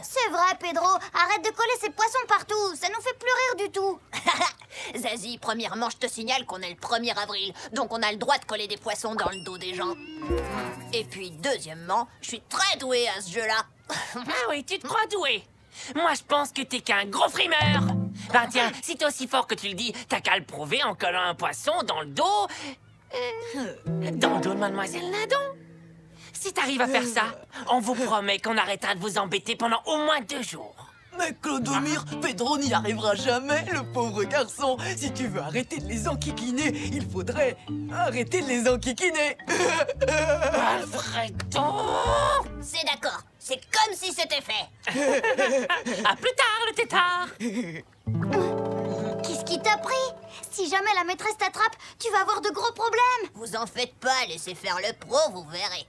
C'est vrai, Pedro. Arrête de coller ces poissons partout. Ça nous fait plus rire du tout. Zazie, premièrement, je te signale qu'on est le 1er avril. Donc on a le droit de coller des poissons dans le dos des gens. Et puis, deuxièmement, je suis très douée à ce jeu-là. Ah oui, tu te crois doué. Moi, je pense que t'es qu'un gros frimeur. Ben tiens, si t'es aussi fort que tu le dis, t'as qu'à le prouver en collant un poisson dans le dos... dans le dos de Mademoiselle Nadon. Si t'arrives à faire ça, on vous promet qu'on arrêtera de vous embêter pendant au moins 2 jours. Mais Clodomir, Pedro n'y arrivera jamais, le pauvre garçon. Si tu veux arrêter de les enquiquiner, il faudrait arrêter de les enquiquiner. Alfredo! C'est d'accord. C'est comme si c'était fait. À plus tard, le tétard! Qu'est-ce qui t'a pris? Si jamais la maîtresse t'attrape, tu vas avoir de gros problèmes. Vous en faites pas, laissez faire le pro, vous verrez.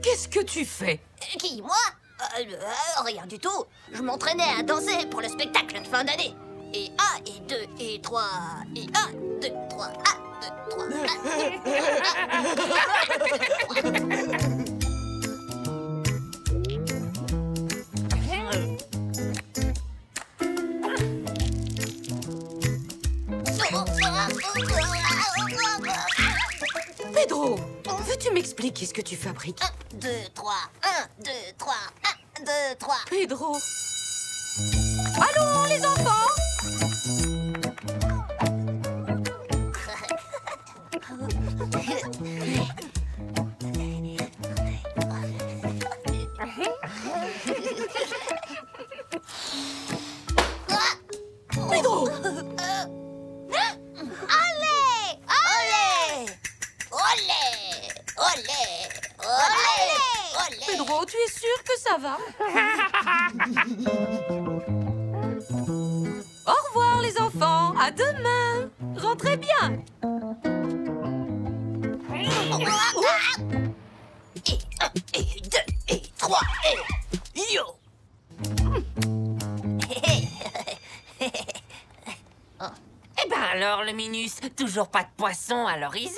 Qu'est-ce que tu fais? Qui, moi? Rien du tout. Je m'entraînais à danser pour le spectacle de fin d'année. Et 1, et 2, et 3, et 1, 2, 3, 1, 2, 3, 1. Pedro, veux-tu m'expliquer ce que tu fabriques? 1, 2, 3, 1, 2, 3, 1, 2, 3. Pedro. Allons, les enfants! Pedro! Allez! Olé! Pedro, tu es sûr que ça va? Au revoir, les enfants! À demain! Rentrez bien! Et 1, et 2, et 3, et... Yo! Eh ben alors, le Minus, toujours pas de poisson à l'horizon?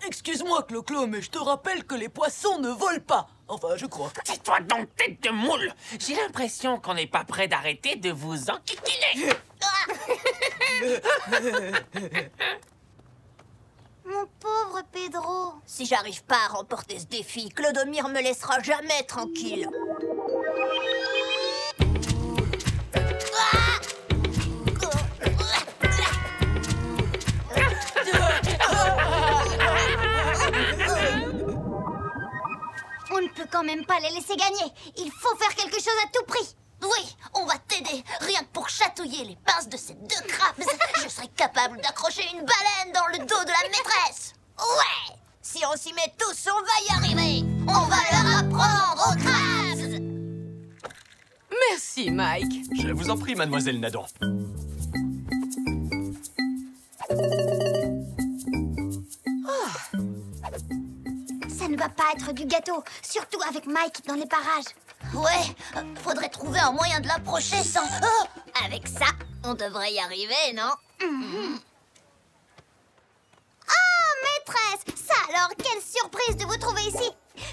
Excuse-moi, Clo-Clo, mais je te rappelle que les poissons ne volent pas. Enfin, je crois. Tais-toi donc, tête de moule! J'ai l'impression qu'on n'est pas prêt d'arrêter de vous enquiquiner. Mon pauvre Pedro. Si j'arrive pas à remporter ce défi, Clodomir me laissera jamais tranquille. On ne peut quand même pas les laisser gagner. Il faut faire quelque chose à tout prix. Oui, on va t'aider. Rien que pour chatouiller les pinces de ces 2 crabes, je serai capable d'accrocher une baleine dans le dos de la maîtresse. Ouais! Si on s'y met tous, on va y arriver. On va leur apprendre aux crabes. Merci, Mike. Je vous en prie, mademoiselle Nadon. Ça ne va pas être du gâteau, surtout avec Mike dans les parages. Ouais, faudrait trouver un moyen de l'approcher sans... Oh, avec ça, on devrait y arriver, non? Oh, maîtresse! Ça alors, quelle surprise de vous trouver ici!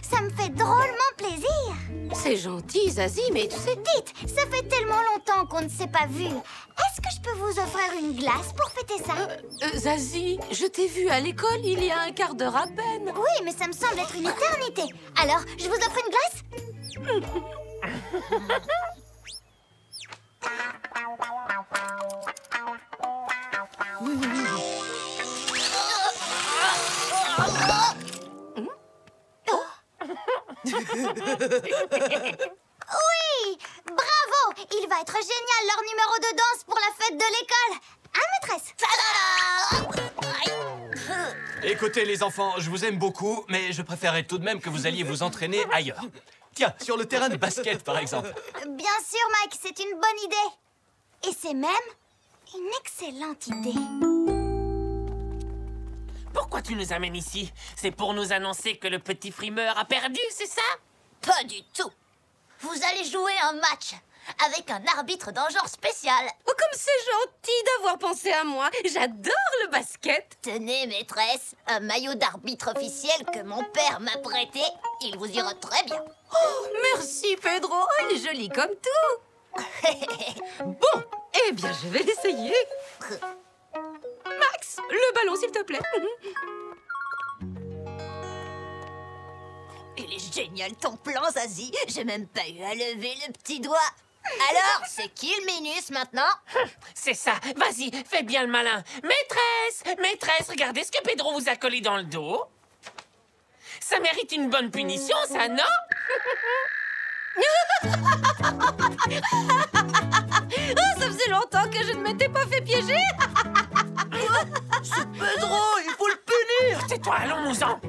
Ça me fait drôlement plaisir! C'est gentil, Zazie, mais tu sais... Dites, ça fait tellement longtemps qu'on ne s'est pas vu. Est-ce que je peux vous offrir une glace pour fêter ça? Zazie, je t'ai vu à l'école il y a un quart d'heure à peine. Oui, mais ça me semble être une éternité. Alors, je vous offre une glace? Oui! Bravo! Il va être génial leur numéro de danse pour la fête de l'école. Hein, maîtresse? Écoutez, les enfants, je vous aime beaucoup, mais je préférerais tout de même que vous alliez vous entraîner ailleurs. Tiens, sur le terrain de basket, par exemple. Bien sûr, Mike, c'est une bonne idée. Et c'est même une excellente idée. Pourquoi tu nous amènes ici? C'est pour nous annoncer que le petit frimeur a perdu, c'est ça? Pas du tout. Vous allez jouer un match avec un arbitre d'un genre spécial. Oh, comme c'est gentil d'avoir pensé à moi. J'adore le basket. Tenez, maîtresse, un maillot d'arbitre officiel que mon père m'a prêté. Il vous ira très bien. Oh, merci, Pedro. Oh, il est joli comme tout. Bon, eh bien, je vais l'essayer. Max, le ballon, s'il te plaît. Il est génial ton plan, Zazie. J'ai même pas eu à lever le petit doigt. Alors, c'est qui le Minus maintenant? C'est ça. Vas-y, fais bien le malin. Maîtresse, regardez ce que Pedro vous a collé dans le dos. Ça mérite une bonne punition, ça, non? Oh, ça faisait longtemps que je ne m'étais pas fait piéger. C'est Pedro, il faut le punir. Tais-toi, allons-nous-en.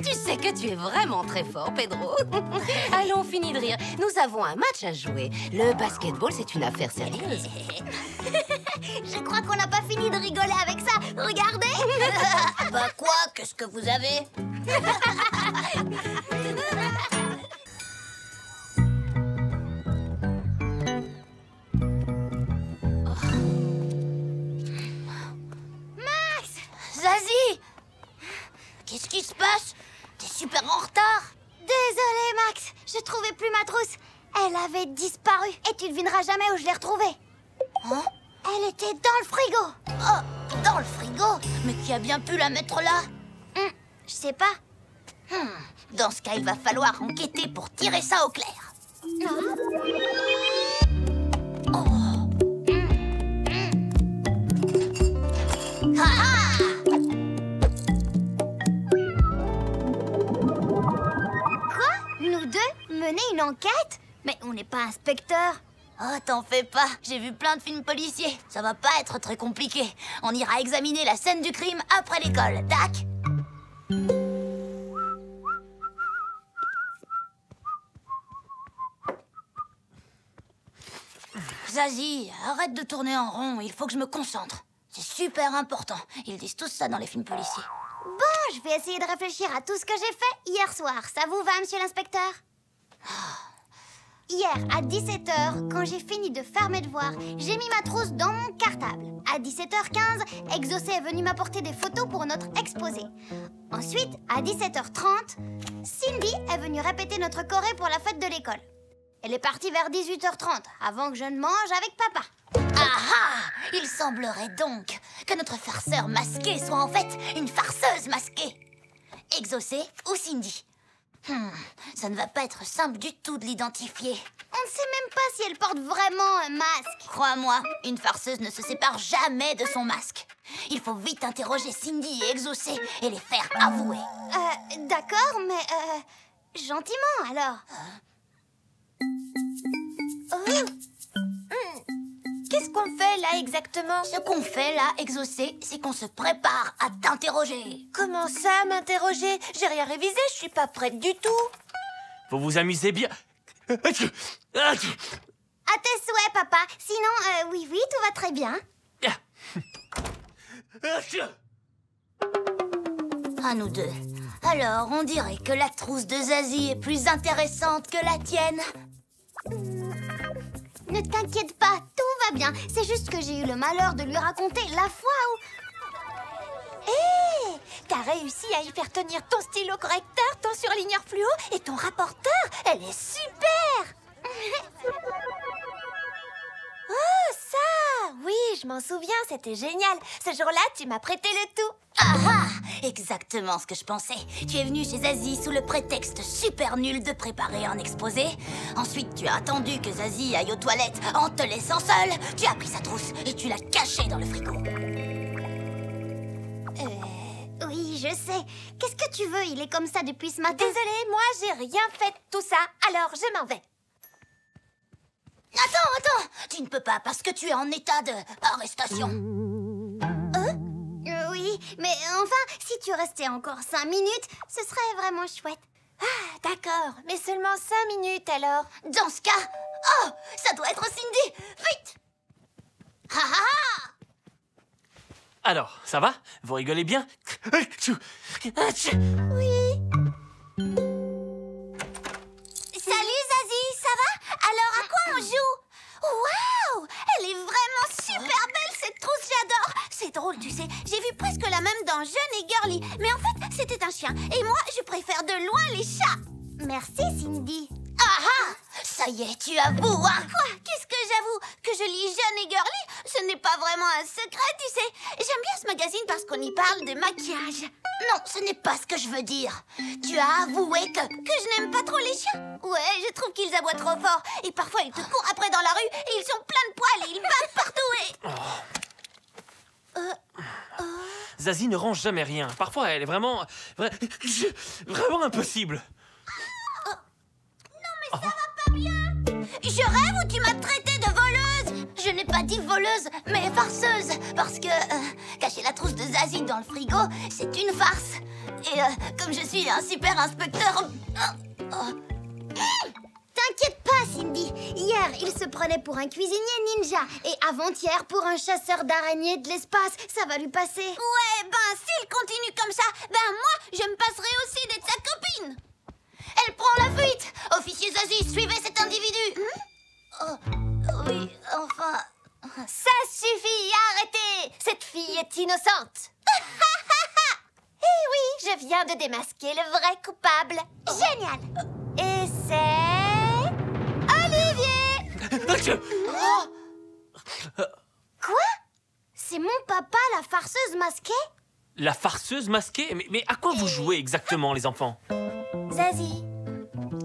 Tu sais que tu es vraiment très fort, Pedro. Allons, finis de rire. Nous avons un match à jouer. Le basketball, c'est une affaire sérieuse. Je crois qu'on n'a pas fini de rigoler avec ça. Regardez. Bah quoi? Qu'est-ce que vous avez? Max! Zazie! Qu'est-ce qui se passe? T'es super en retard. Désolée, Max. Je trouvais plus ma trousse. Elle avait disparu. Et tu devineras jamais où je l'ai retrouvée. Hein? Elle était dans le frigo. Oh, dans le frigo? Mais qui a bien pu la mettre là? Je sais pas. Dans ce cas, il va falloir enquêter pour tirer ça au clair. Nous deux mener une enquête? Mais on n'est pas inspecteur. Oh, t'en fais pas. J'ai vu plein de films policiers. Ça va pas être très compliqué. On ira examiner la scène du crime après l'école. Tac. Zazie, arrête de tourner en rond. Il faut que je me concentre. C'est super important. Ils disent tous ça dans les films policiers. Bon, je vais essayer de réfléchir à tout ce que j'ai fait hier soir. Ça vous va, monsieur l'inspecteur? Hier, à 17h, quand j'ai fini de faire mes devoirs, j'ai mis ma trousse dans mon cartable. À 17h15, Exaucé est venu m'apporter des photos pour notre exposé. Ensuite, à 17h30, Cindy est venue répéter notre choré pour la fête de l'école. Elle est partie vers 18h30, avant que je ne mange avec papa. Ah! Il semblerait donc que notre farceur masqué soit en fait une farceuse masquée. Exaucé ou Cindy? Ça ne va pas être simple du tout de l'identifier. On ne sait même pas si elle porte vraiment un masque. Crois-moi, une farceuse ne se sépare jamais de son masque. Il faut vite interroger Cindy et Exaucé et les faire avouer. D'accord, mais gentiment alors. Qu'est-ce qu'on fait là exactement? Ce qu'on fait là, Exaucé, c'est qu'on se prépare à t'interroger. Comment ça, m'interroger? J'ai rien révisé, je suis pas prête du tout. Vous vous amusez bien. À tes souhaits, papa. Sinon, oui, tout va très bien. À nous deux. Alors, on dirait que la trousse de Zazie est plus intéressante que la tienne. Ne t'inquiète pas, tout va bien. C'est juste que j'ai eu le malheur de lui raconter la fois où... Hé, t'as réussi à y faire tenir ton stylo correcteur, ton surligneur fluo et ton rapporteur. Elle est super. Oh, ça! Oui, je m'en souviens, c'était génial. Ce jour-là, tu m'as prêté le tout. Ah ah! Exactement ce que je pensais. Tu es venu chez Zazie sous le prétexte super nul de préparer un exposé. Ensuite, tu as attendu que Zazie aille aux toilettes en te laissant seule. Tu as pris sa trousse et tu l'as cachée dans le frigo. Oui, je sais. Qu'est-ce que tu veux? Il est comme ça depuis ce matin. Désolée, moi, j'ai rien fait de tout ça. Alors, je m'en vais. Attends! Tu ne peux pas parce que tu es en état d'arrestation. Oui, mais enfin, si tu restais encore 5 minutes, ce serait vraiment chouette. Ah, d'accord, mais seulement 5 minutes alors. Dans ce cas... Oh! Ça doit être Cindy! Vite! Ha ha ha! Alors, ça va? Vous rigolez bien? Oui. chiens. Et moi, je préfère de loin les chats. Merci, Cindy. Ah ah! Ça y est, tu avoues, hein? Quoi? Qu'est-ce que j'avoue? Que je lis jeune et girly? Ce n'est pas vraiment un secret, tu sais. J'aime bien ce magazine parce qu'on y parle de maquillage. Non, ce n'est pas ce que je veux dire. Tu as avoué que je n'aime pas trop les chiens? Ouais, je trouve qu'ils aboient trop fort. Et parfois, ils te courent après dans la rue et ils sont pleins de poils et ils battent partout et... Zazie ne range jamais rien. Parfois, elle est vraiment impossible. Je rêve ou tu m'as traité de voleuse? Je n'ai pas dit voleuse, mais farceuse. Parce que cacher la trousse de Zazie dans le frigo, c'est une farce. Et comme je suis un super inspecteur... T'inquiète pas, Cindy. Hier, il se prenait pour un cuisinier ninja. Et avant-hier, pour un chasseur d'araignées de l'espace. Ça va lui passer. Ouais, ben s'il continue comme ça, ben moi, je me passerai aussi d'être sa copine. Elle prend la fuite. Officier Zazie, suivez cet individu. Oui, enfin... Ça suffit, arrêtez. Cette fille est innocente. Eh oui, je viens de démasquer le vrai coupable. Génial. Et c'est... Olivier. Quoi? C'est mon papa, la farceuse masquée? La farceuse masquée? Mais à quoi vous jouez exactement, les enfants? Zazie,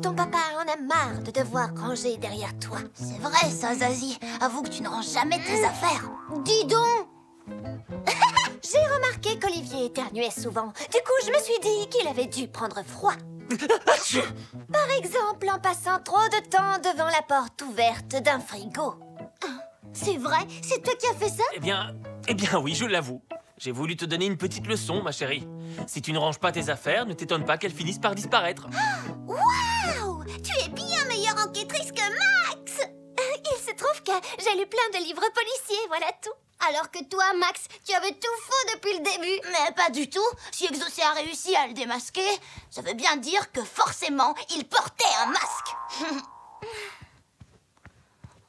ton papa en a marre de devoir ranger derrière toi. C'est vrai ça, Zazie. Avoue que tu ne ranges jamais tes affaires. Dis donc. J'ai remarqué qu'Olivier éternuait souvent. Du coup, je me suis dit qu'il avait dû prendre froid. Par exemple, en passant trop de temps devant la porte ouverte d'un frigo. C'est vrai? C'est toi qui as fait ça? Eh bien oui, je l'avoue. J'ai voulu te donner une petite leçon, ma chérie. Si tu ne ranges pas tes affaires, ne t'étonne pas qu'elles finissent par disparaître. Waouh! Tu es bien meilleure enquêtrice que Max! Il se trouve que j'ai lu plein de livres policiers, voilà tout. Alors que toi, Max, tu avais tout faux depuis le début. Mais pas du tout. Si Exocé a réussi à le démasquer, ça veut bien dire que forcément, il portait un masque.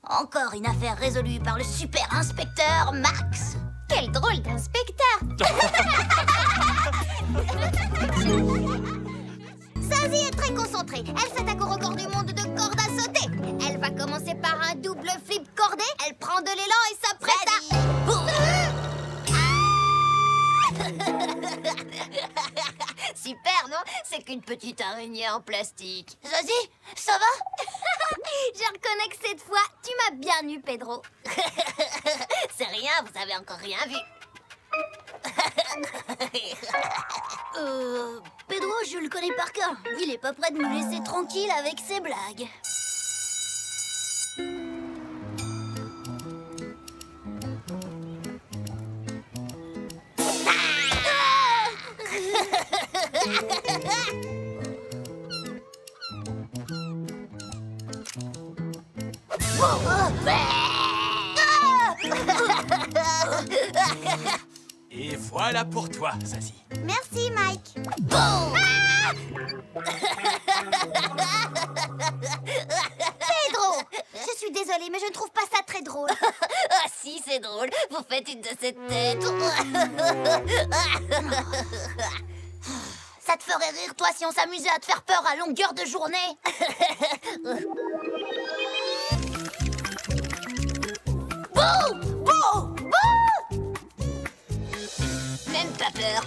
Encore une affaire résolue par le super inspecteur Max. Quel drôle d'inspecteur. Zazie est très concentrée. Elle s'attaque au record du monde de corde à sauter. Elle va commencer par un double flip cordé. Elle prend de l'élan et s'apprête à... Super, non? C'est qu'une petite araignée en plastique. Zazie, ça va? Je reconnais que cette fois, tu m'as bien eu, Pedro. C'est rien, vous avez encore rien vu. Pedro, je le connais par cœur. Il est pas prêt de nous laisser tranquille avec ses blagues. Et voilà pour toi, Zazie. Merci, Mike. Pedro, je suis désolée, mais je ne trouve pas ça très drôle. Ah si, c'est drôle. Vous faites une de ces têtes. Ça te ferait rire, toi, si on s'amusait à te faire peur à longueur de journée? Bouh! Bouh! Bouh! Même pas peur.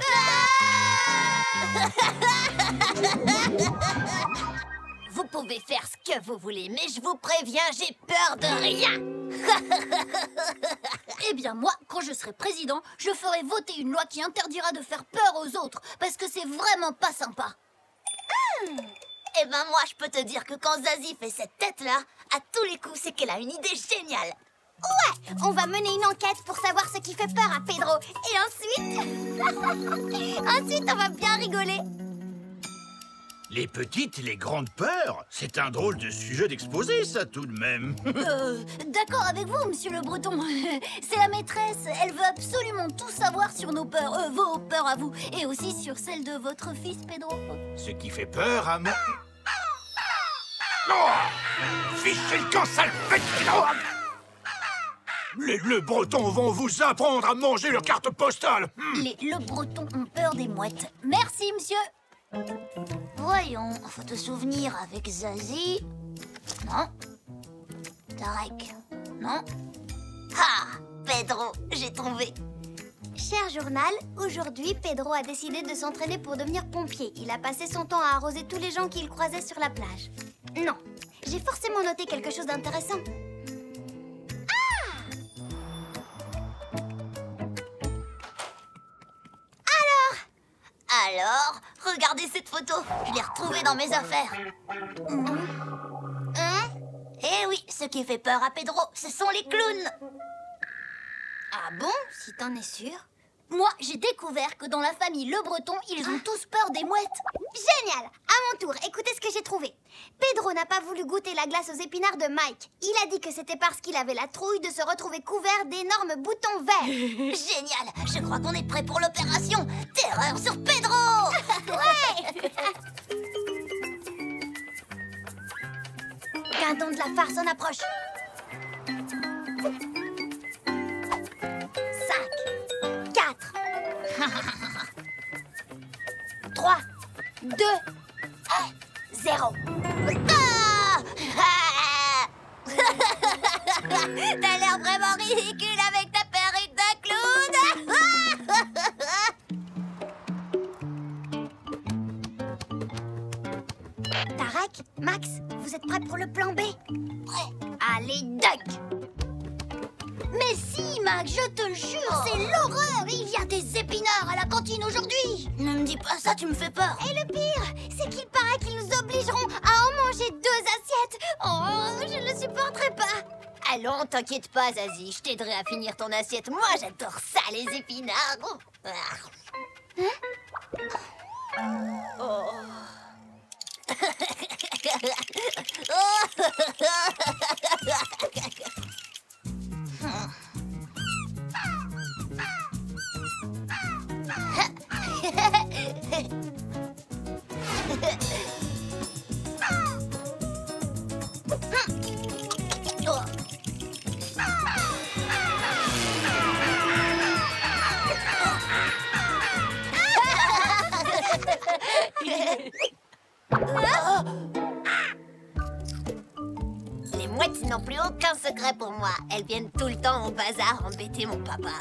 Vous pouvez faire ce que vous voulez, mais je vous préviens, j'ai peur de rien. Eh bien, moi, quand je serai président, je ferai voter une loi qui interdira de faire peur aux autres, parce que c'est vraiment pas sympa. Eh ben, moi, je peux te dire que quand Zazie fait cette tête-là, à tous les coups, c'est qu'elle a une idée géniale. Ouais, on va mener une enquête pour savoir ce qui fait peur à Pedro. Et ensuite... ensuite, on va bien rigoler. Les petites et les grandes peurs, c'est un drôle de sujet d'exposé, ça, tout de même. D'accord avec vous, monsieur le Breton. C'est la maîtresse. Elle veut absolument tout savoir sur nos peurs, vos peurs à vous, et aussi sur celles de votre fils, Pedro. Ce qui fait peur à moi... Oh, fichez le camp, sale petit. Les Le Bretons vont vous apprendre à manger leurs cartes postales. Les Le Bretons ont peur des mouettes. Merci, monsieur. Voyons, photo souvenir avec Zazie. Non. Tarek. Non. Ah, Pedro, j'ai trouvé. Cher journal, aujourd'hui, Pedro a décidé de s'entraîner pour devenir pompier. Il a passé son temps à arroser tous les gens qu'il croisait sur la plage. Non, j'ai forcément noté quelque chose d'intéressant. Alors, regardez cette photo. Je l'ai retrouvée dans mes affaires. Hein? Eh oui, ce qui fait peur à Pedro, ce sont les clowns. Ah bon? Si t'en es sûr? Moi, j'ai découvert que dans la famille Le Breton, ils ont tous peur des mouettes. Génial! À mon tour, écoutez ce que j'ai trouvé. Pedro n'a pas voulu goûter la glace aux épinards de Mike. Il a dit que c'était parce qu'il avait la trouille de se retrouver couvert d'énormes boutons verts. Génial! Je crois qu'on est prêt pour l'opération. Terreur sur Pedro! Ouais! Quinton de la farce en approche. 3, 2, 0. Ah! T'as l'air vraiment ridicule avec ta perruque de clown. Tarek, Max, vous êtes prêts pour le plan B? Prêt. Allez, duck! Mais si, Max, je te jure, c'est l'horreur. Il y a des épinards à la cantine aujourd'hui. Ne me dis pas ça, tu me fais peur. Et le pire, c'est qu'il paraît qu'ils nous obligeront à en manger 2 assiettes. Oh, je ne le supporterai pas. Allons, t'inquiète pas, Zazie, je t'aiderai à finir ton assiette. Moi, j'adore ça, les épinards. Oh. Les mouettes n'ont plus aucun secret pour moi. Elles viennent tout le temps au bazar embêter mon papa.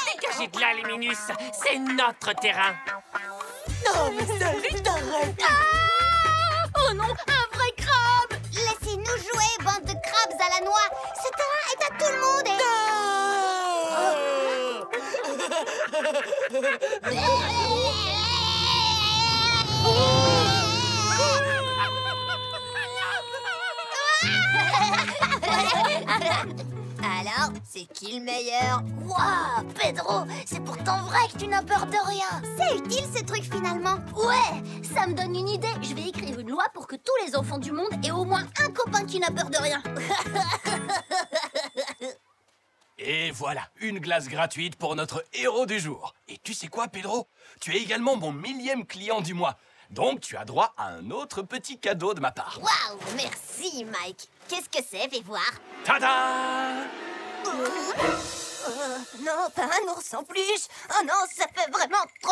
Dégagez de là, les Minus. C'est notre terrain. Non, mais salut, t'arrêtes. Oh non, un vrai crabe! Laissez-nous jouer, bande de crabes à la noix. Ce terrain est à tout le monde et... Alors, c'est qui le meilleur? Waouh, Pedro, c'est pourtant vrai que tu n'as peur de rien. C'est utile ce truc finalement. Ouais, ça me donne une idée. Je vais écrire une loi pour que tous les enfants du monde aient au moins un copain qui n'a peur de rien. Et voilà, une glace gratuite pour notre héros du jour. Et tu sais quoi, Pedro? Tu es également mon 1000e client du mois. Donc, tu as droit à un autre petit cadeau de ma part. Waouh, merci, Mike. Qu'est-ce que c'est? Fais voir. Tada! Non, pas un ours en plus. Oh non, ça fait vraiment trop